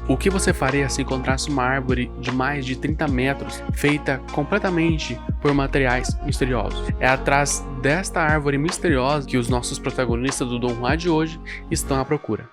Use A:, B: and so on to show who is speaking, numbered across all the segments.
A: O que você faria se encontrasse uma árvore de mais de 30 metros, feita completamente por materiais misteriosos? É atrás desta árvore misteriosa que os nossos protagonistas do Don Juan de hoje estão à procura.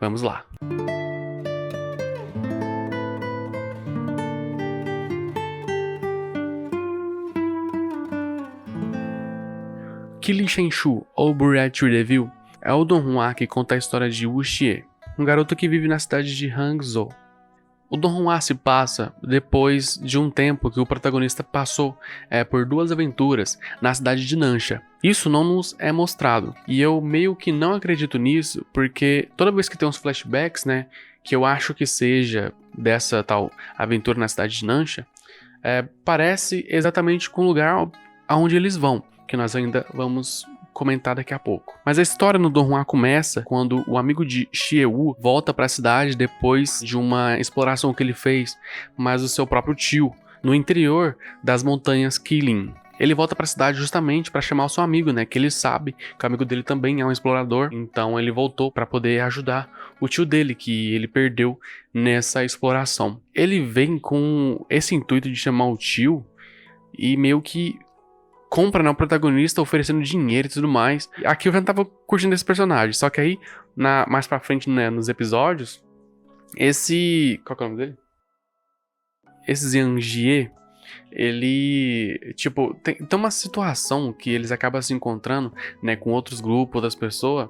A: Vamos lá! Qili Shenshu, ou Buried Tree Devil, é o Don Juan que conta a história de Wu Xie, um garoto que vive na cidade de Hangzhou. O Don Juan se passa depois de um tempo que o protagonista passou por 2 aventuras na cidade de Nansha. Isso não nos é mostrado, e eu meio que não acredito nisso, porque toda vez que tem uns flashbacks, que eu acho que seja dessa tal aventura na cidade de Nansha, parece exatamente com o lugar aonde eles vão, que nós ainda vamos comentar daqui a pouco. Mas a história no Don Juan começa quando o amigo de Xie Wu volta para a cidade depois de uma exploração que ele fez, mas o seu próprio tio, no interior das montanhas Qilin. Ele volta para a cidade justamente para chamar o seu amigo, que ele sabe que o amigo dele também é um explorador, então ele voltou para poder ajudar o tio dele, que ele perdeu nessa exploração. Ele vem com esse intuito de chamar o tio e meio que compra o protagonista oferecendo dinheiro e tudo mais. Aqui eu já não tava curtindo esse personagem, só que aí, mais pra frente, nos episódios, qual que é o nome dele? Esse Zhang Jie, ele, tem uma situação que eles acabam se encontrando, com outros grupos, outras pessoas,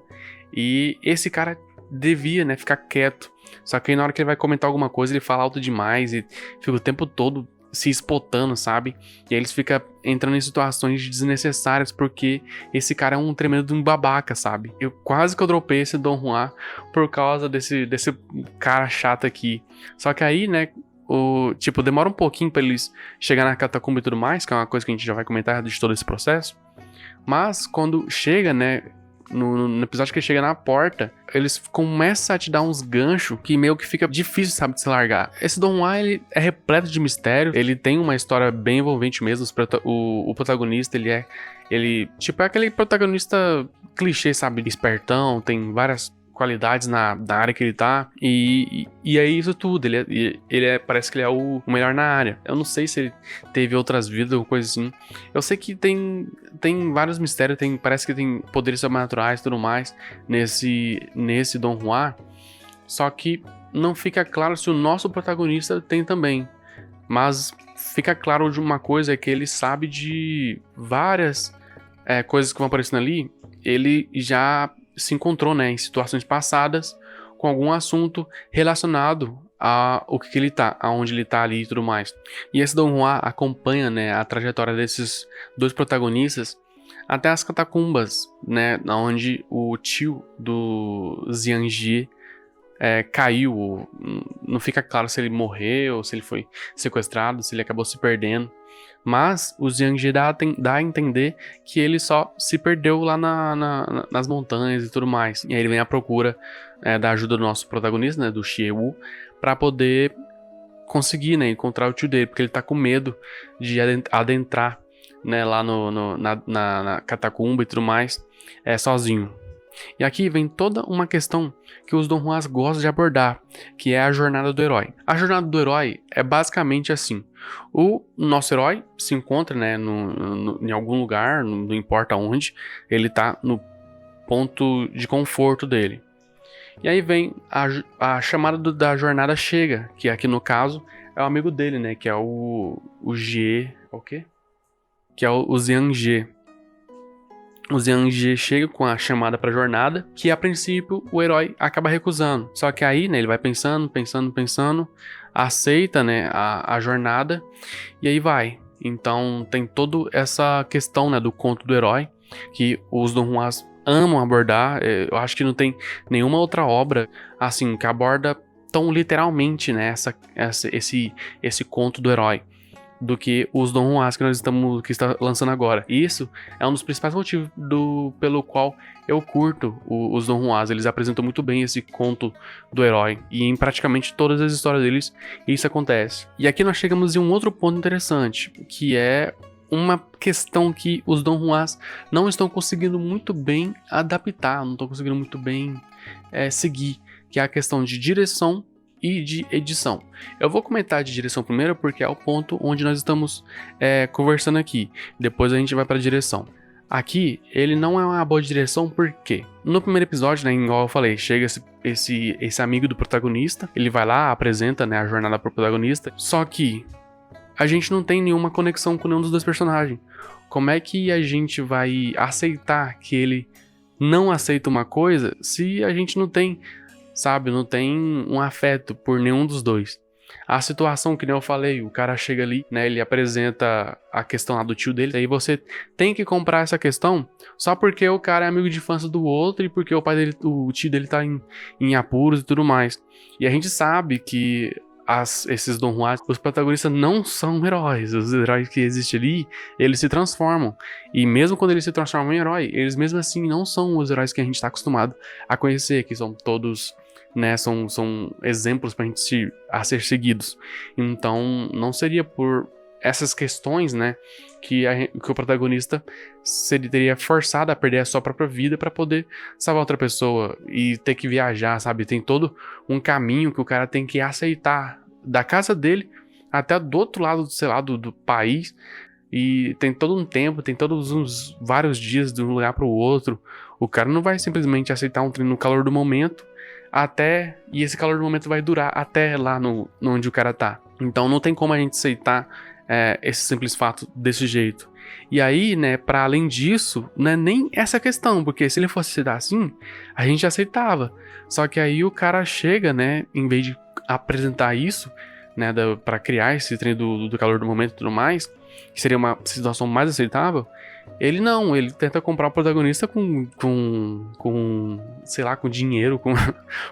A: e esse cara devia, ficar quieto. Só que aí na hora que ele vai comentar alguma coisa, ele fala alto demais e fica o tempo todo se espotando, sabe? E aí eles ficam entrando em situações desnecessárias porque esse cara é um tremendo de um babaca, sabe? Eu quase que eu dropei esse Don Juan por causa desse cara chato aqui. Só que aí, demora um pouquinho pra eles chegar na catacumba e tudo mais, que é uma coisa que a gente já vai comentar de todo esse processo. Mas quando chega, no episódio que ele chega na porta, eles começam a te dar uns ganchos que meio que fica difícil, sabe, de se largar. Esse Don Juan, ele é repleto de mistério, ele tem uma história bem envolvente mesmo. O protagonista, ele é aquele protagonista clichê, sabe, espertão, tem várias qualidades na área que ele tá, e é isso tudo, parece que ele é o melhor na área. Eu não sei se ele teve outras vidas ou coisa assim. Eu sei que tem vários mistérios, parece que tem poderes sobrenaturais e tudo mais nesse Don Juan, só que não fica claro se o nosso protagonista tem também. Mas fica claro de uma coisa, é que ele sabe de várias coisas que vão aparecendo ali. Ele já se encontrou, em situações passadas com algum assunto relacionado a o que ele tá, aonde ele tá ali e tudo mais. E esse Don Juan acompanha, a trajetória desses 2 protagonistas até as catacumbas, onde o tio do Zhang Jie caiu. Não fica claro se ele morreu, se ele foi sequestrado, se ele acabou se perdendo. Mas o Zhang Jie dá a entender que ele só se perdeu lá nas montanhas e tudo mais. E aí ele vem à procura da ajuda do nosso protagonista, do Xie Wu, para poder conseguir, encontrar o tio dele, porque ele tá com medo de adentrar, lá na catacumba e tudo mais, sozinho. E aqui vem toda uma questão que os Don Juans gostam de abordar, que é a jornada do herói. A jornada do herói é basicamente assim: o nosso herói se encontra, em algum lugar, não importa onde, ele tá no ponto de conforto dele. E aí vem a chamada da jornada chega, que aqui no caso é o amigo dele, que é o Jie, o quê? Que é o Zhang Jie. O Zhang Jie chega com a chamada pra jornada, que a princípio o herói acaba recusando. Só que aí, ele vai pensando, aceita, a jornada, e aí vai. Então tem toda essa questão, do conto do herói, que os Don Juans amam abordar. Eu acho que não tem nenhuma outra obra, assim, que aborda tão literalmente, esse conto do herói, do que os Don Juans que está lançando agora. E isso é um dos principais motivos pelo qual eu curto os Don Juans. Eles apresentam muito bem esse conto do herói, e em praticamente todas as histórias deles isso acontece. E aqui nós chegamos em um outro ponto interessante, que é uma questão que os Don Juans não estão conseguindo muito bem adaptar, não estão conseguindo muito bem seguir, que é a questão de direção e de edição. Eu vou comentar de direção primeiro porque é o ponto onde nós estamos conversando aqui. Depois a gente vai para direção. Aqui, ele não é uma boa direção porque no primeiro episódio, né, igual eu falei, chega esse amigo do protagonista, ele vai lá, apresenta, né, a jornada pro protagonista, só que a gente não tem nenhuma conexão com nenhum dos dois personagens. Como é que a gente vai aceitar que ele não aceita uma coisa se a gente não tem, sabe, não tem um afeto por nenhum dos dois? A situação, que nem eu falei, o cara chega ali, né, ele apresenta a questão lá do tio dele, aí você tem que comprar essa questão só porque o cara é amigo de infância do outro e porque o pai dele, o tio dele tá em apuros e tudo mais. E a gente sabe que esses Don Juan, os protagonistas não são heróis. Os heróis que existem ali, eles se transformam. E mesmo quando eles se transformam em herói, eles mesmo assim não são os heróis que a gente está acostumado a conhecer, que são todos, né, são exemplos pra gente ser seguidos. Então, não seria por essas questões, né, que o protagonista teria forçado a perder a sua própria vida para poder salvar outra pessoa e ter que viajar, sabe? Tem todo um caminho que o cara tem que aceitar da casa dele até do outro lado, sei lá, do país, e tem todo um tempo, tem todos uns vários dias de um lugar para o outro. O cara não vai simplesmente aceitar um treino no calor do momento e esse calor do momento vai durar até lá onde o cara tá. Então não tem como a gente aceitar esse simples fato desse jeito. E aí, né, para além disso, não é nem essa questão, porque se ele fosse aceitar assim, a gente aceitava. Só que aí o cara chega, né, em vez de apresentar isso, né, para criar esse treino do calor do momento e tudo mais, que seria uma situação mais aceitável, ele tenta comprar o protagonista com sei lá, com dinheiro, com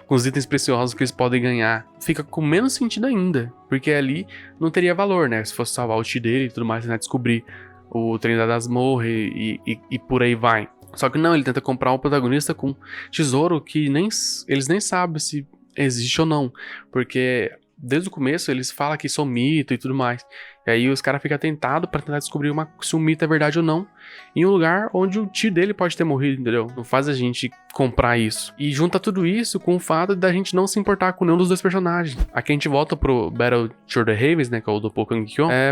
A: os itens preciosos que eles podem ganhar. Fica com menos sentido ainda, porque ali não teria valor, né? Se fosse salvar o tio dele e tudo mais, né? Descobrir o treino da masmorra e por aí vai. Só que não, ele tenta comprar o protagonista com tesouro que eles nem sabem se existe ou não, porque desde o começo eles falam que são mito e tudo mais. E aí os caras ficam tentados pra tentar descobrir se um mito é verdade ou não, em um lugar onde o tio dele pode ter morrido, entendeu? Não faz a gente comprar isso. E junta tudo isso com o fato da gente não se importar com nenhum dos dois personagens. Aqui a gente volta pro Battle Through the Heavens, né, que é o do Pokemon,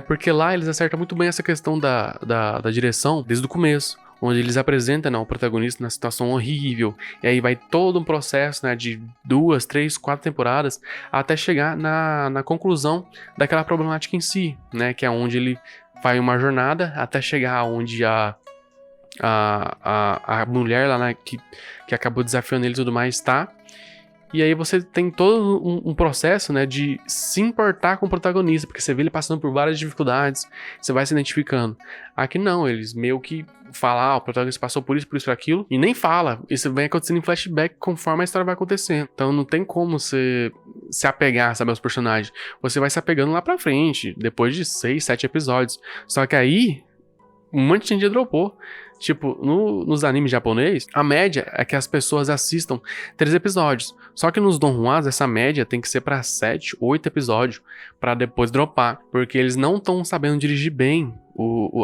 A: porque lá eles acertam muito bem essa questão da direção desde o começo, onde eles apresentam, né, o protagonista na situação horrível, e aí vai todo um processo, né, de 2, 3, 4 temporadas, até chegar na conclusão daquela problemática em si, né, que é onde ele vai uma jornada até chegar onde a mulher lá, né, que acabou desafiando ele e tudo mais tá. E aí você tem todo um processo, né, de se importar com o protagonista, porque você vê ele passando por várias dificuldades, você vai se identificando. Aqui não, eles meio que falam, o protagonista passou por isso, aquilo, e nem fala. Isso vem acontecendo em flashback conforme a história vai acontecendo. Então não tem como você se apegar, sabe, aos personagens. Você vai se apegando lá pra frente, depois de 6, 7 episódios. Só que aí, um monte de gente dropou. Tipo, nos animes japonês, a média é que as pessoas assistam 3 episódios. Só que nos Don Juans, essa média tem que ser pra 7, 8 episódios, pra depois dropar. Porque eles não estão sabendo dirigir bem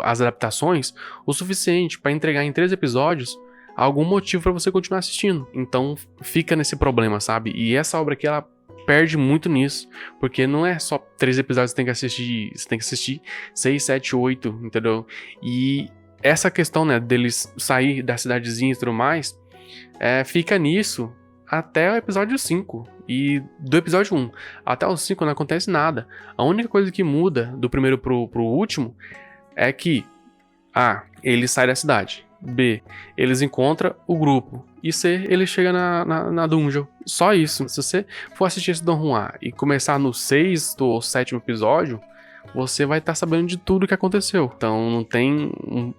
A: as adaptações o suficiente pra entregar em 3 episódios algum motivo pra você continuar assistindo. Então fica nesse problema, sabe? E essa obra aqui, ela perde muito nisso, porque não é só 3 episódios que você tem que assistir 6, 7, 8, entendeu? E essa questão, né, deles sair da cidadezinha e tudo mais, fica nisso até o episódio 5. E do episódio 1 até o 5 não acontece nada. A única coisa que muda do primeiro pro último é que A, ele sai da cidade. B, eles encontram o grupo. E C, ele chega na dungeon. Só isso. Se você for assistir esse Don Juan e começar no 6º ou 7º episódio, você vai estar sabendo de tudo que aconteceu. Então não tem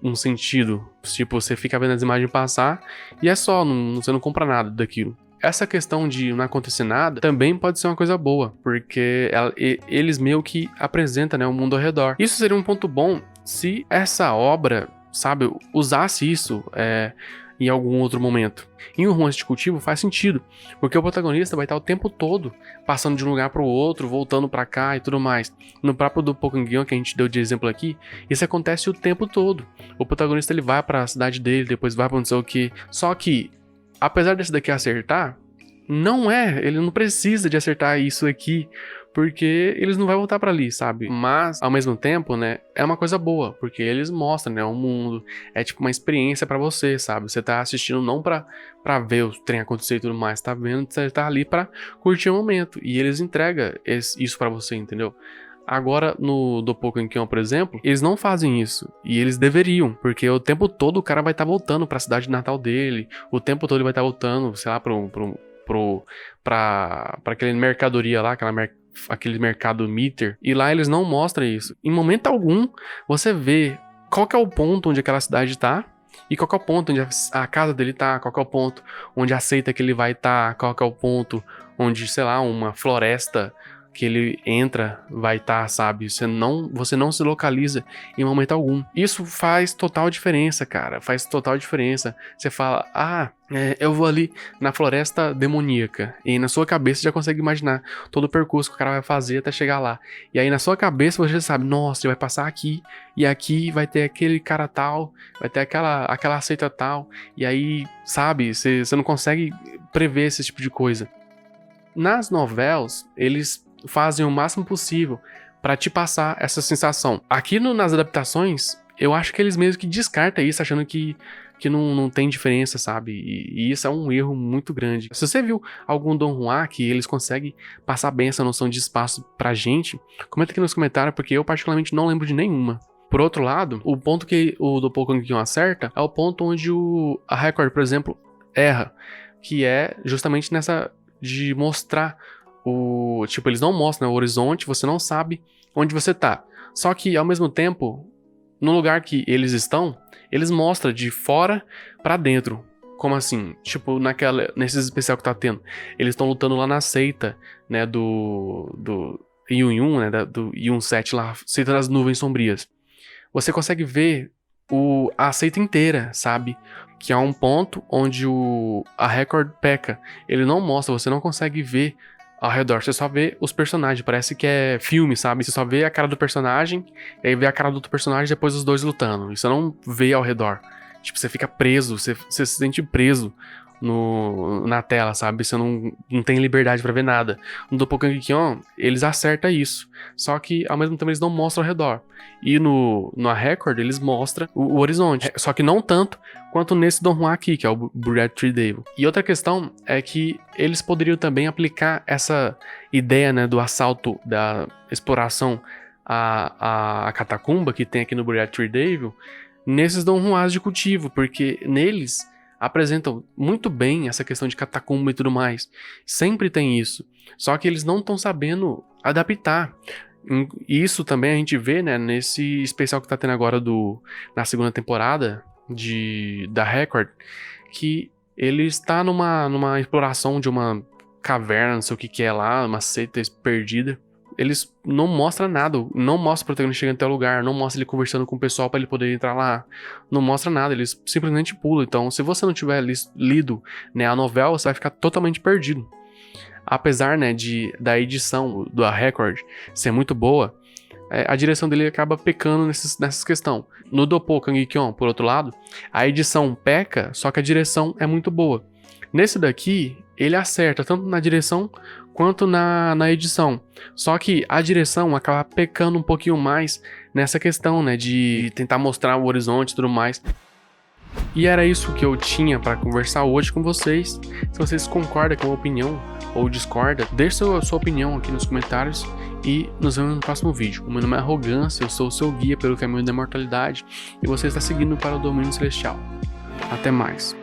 A: um sentido. Tipo, você fica vendo as imagens passar e é só, você não compra nada daquilo. Essa questão de não acontecer nada também pode ser uma coisa boa, porque eles meio que apresentam, né, o mundo ao redor. Isso seria um ponto bom se essa obra, sabe, usasse isso em algum outro momento. Em um romance de cultivo faz sentido, porque o protagonista vai estar o tempo todo passando de um lugar para o outro, voltando para cá e tudo mais. No próprio do Pokemon, que a gente deu de exemplo aqui, isso acontece o tempo todo. O protagonista, ele vai para a cidade dele, depois vai para não sei o que. Só que, apesar desse daqui acertar, ele não precisa de acertar isso aqui, porque eles não vão voltar pra ali, sabe? Mas, ao mesmo tempo, né, é uma coisa boa, porque eles mostram, né, o mundo, é tipo uma experiência pra você, sabe? Você tá assistindo não pra ver o trem acontecer e tudo mais, tá vendo, você tá ali pra curtir o momento, e eles entregam isso pra você, entendeu? Agora, no Doppocamping, por exemplo, eles não fazem isso. E eles deveriam, porque o tempo todo o cara vai estar voltando pra cidade natal dele, o tempo todo ele vai estar voltando, sei lá, pra aquele mercadoria lá, aquele mercado meter, e lá eles não mostram isso. Em momento algum, você vê qual que é o ponto onde aquela cidade tá, e qual que é o ponto onde a casa dele tá, qual que é o ponto onde a seita que ele vai tá, qual que é o ponto onde, sei lá, uma floresta que ele entra vai estar, sabe? Você não se localiza em momento algum. Isso faz total diferença, cara. Faz total diferença. Você fala, eu vou ali na floresta demoníaca. E na sua cabeça você já consegue imaginar todo o percurso que o cara vai fazer até chegar lá. E aí na sua cabeça você já sabe, nossa, ele vai passar aqui. E aqui vai ter aquele cara tal. Vai ter aquela seita tal. E aí, sabe? Você não consegue prever esse tipo de coisa. Nas novelas, eles fazem o máximo possível pra te passar essa sensação. Aqui nas adaptações, eu acho que eles mesmo que descartam isso, achando que não tem diferença, sabe? E isso é um erro muito grande. Se você viu algum Don Juan que eles conseguem passar bem essa noção de espaço pra gente, comenta aqui nos comentários, porque eu particularmente não lembro de nenhuma. Por outro lado, o ponto que o Doppocamping acerta é o ponto onde a Record, por exemplo, erra, que é justamente nessa de mostrar tipo, eles não mostram, né, o horizonte, você não sabe onde você tá. Só que, ao mesmo tempo, no lugar que eles estão, eles mostram de fora pra dentro. Como assim? Tipo, nesse especial que tá tendo. Eles estão lutando lá na seita, né, do Yun, né, do Yun 7 lá, seita das nuvens sombrias. Você consegue ver a seita inteira, sabe? Que é um ponto onde a Record peca. Ele não mostra, você não consegue ver ao redor, você só vê os personagens, parece que é filme, sabe? Você só vê a cara do personagem, e aí vê a cara do outro personagem, depois os dois lutando, e você não vê ao redor. Tipo, você fica preso, você se sente preso na tela, sabe? Você não tem liberdade pra ver nada. No Doppocamping, eles acertam isso, só que ao mesmo tempo eles não mostram ao redor. E na Record eles mostram o horizonte, só que não tanto quanto nesse Don Juan aqui, que é o Buried Tree Devil. E outra questão é que eles poderiam também aplicar essa ideia, né, do assalto, da exploração à catacumba que tem aqui no Buried Tree Devil nesses Don Juans de cultivo, porque neles apresentam muito bem essa questão de catacumba e tudo mais. Sempre tem isso. Só que eles não estão sabendo adaptar. Isso também a gente vê, né, nesse especial que tá tendo agora na segunda temporada da Record, que ele está numa exploração de uma caverna, não sei o que é lá, uma seita perdida. Eles não mostram nada, não mostra o protagonista chegando até o lugar, não mostra ele conversando com o pessoal pra ele poder entrar lá, não mostra nada, eles simplesmente pulam. Então, se você não tiver lido, né, a novela, você vai ficar totalmente perdido. Apesar, né, da edição da Record ser muito boa, a direção dele acaba pecando nessas questões. No Doppocamping, por outro lado, a edição peca, só que a direção é muito boa. Nesse daqui, ele acerta tanto na direção quanto na edição. Só que a direção acaba pecando um pouquinho mais nessa questão, né, de tentar mostrar o horizonte e tudo mais. E era isso que eu tinha para conversar hoje com vocês. Se vocês concordam com a opinião ou discordam, deixe a sua opinião aqui nos comentários e nos vemos no próximo vídeo. O meu nome é Arrogância, eu sou o seu guia pelo caminho da imortalidade e você está seguindo para o domínio celestial. Até mais.